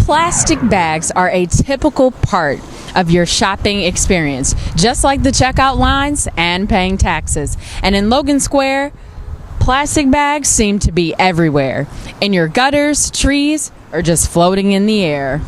Plastic bags are a typical part of your shopping experience, just like the checkout lines and paying taxes. And in Logan Square, plastic bags seem to be everywhere, in your gutters, trees, or just floating in the air.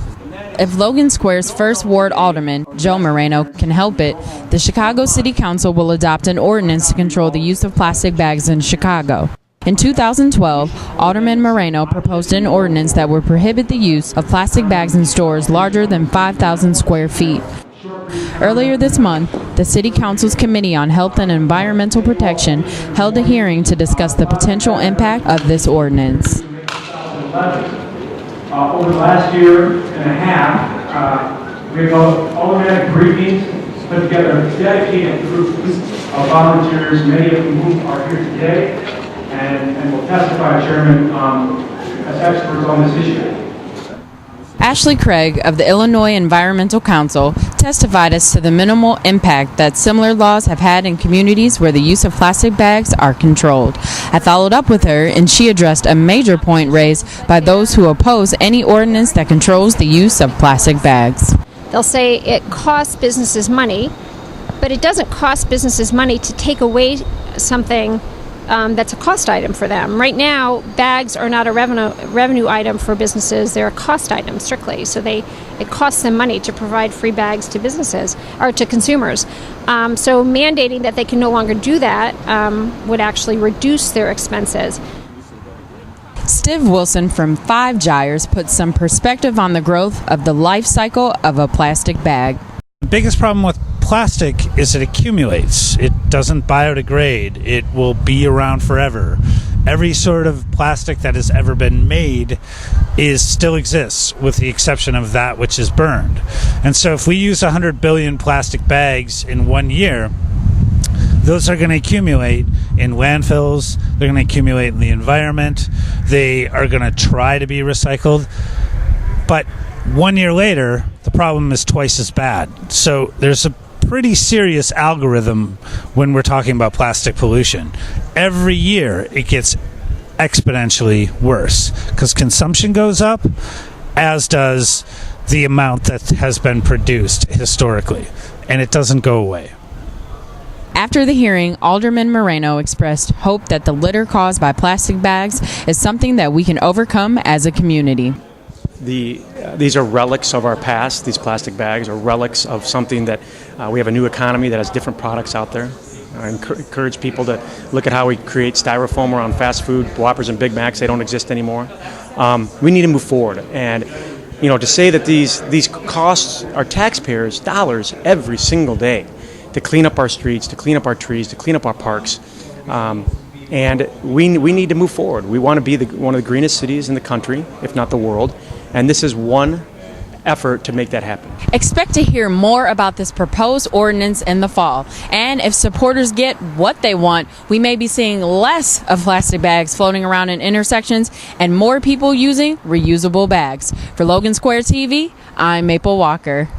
If Logan Square's first ward alderman, Joe Moreno, can help it, the Chicago City Council will adopt an ordinance to control the use of plastic bags in Chicago. In 2012, Alderman Moreno proposed an ordinance that would prohibit the use of plastic bags in stores larger than 5,000 square feet. Earlier this month, the City Council's Committee on Health and Environmental Protection held a hearing to discuss the potential impact of this ordinance. Over the last year and a half, we've held automatic briefings, put together a dedicated group of volunteers, many of whom are here today, and will testify, Chairman, as experts on this issue. Ashley Craig of the Illinois Environmental Council testified as to the minimal impact that similar laws have had in communities where the use of plastic bags are controlled. I followed up with her, and she addressed a major point raised by those who oppose any ordinance that controls the use of plastic bags. They'll say it costs businesses money, but it doesn't cost businesses money to take away something that's a cost item for them. Right now, bags are not a revenue item for businesses. They're a cost item strictly. So it costs them money to provide free bags to businesses or to consumers. So mandating that they can no longer do that would actually reduce their expenses. Steve Wilson from Five Gyres puts some perspective on the growth of the life cycle of a plastic bag. The biggest problem with plastic is it accumulates. It doesn't biodegrade. It will be around forever. Every sort of plastic that has ever been made still exists, with the exception of that which is burned. And so if we use 100 billion plastic bags in 1 year, those are going to accumulate in landfills. They're going to accumulate in the environment. They are going to try to be recycled. But 1 year later, the problem is twice as bad. So there's a pretty serious algorithm when we're talking about plastic pollution. Every year it gets exponentially worse because consumption goes up, as does the amount that has been produced historically, and it doesn't go away. After the hearing, Alderman Moreno expressed hope that the litter caused by plastic bags is something that we can overcome as a community. These are relics of our past. These plastic bags are relics of something that we have a new economy that has different products out there. I encourage people to look at how we create styrofoam around fast food. Whoppers and Big Macs, they don't exist anymore. We need to move forward. And to say that these costs our taxpayers dollars every single day to clean up our streets, to clean up our trees, to clean up our parks. And we need to move forward. We want to be one of the greenest cities in the country, if not the world. And this is one effort to make that happen. Expect to hear more about this proposed ordinance in the fall. And if supporters get what they want, we may be seeing less of plastic bags floating around in intersections and more people using reusable bags. For Logan Square TV, I'm Maple Walker.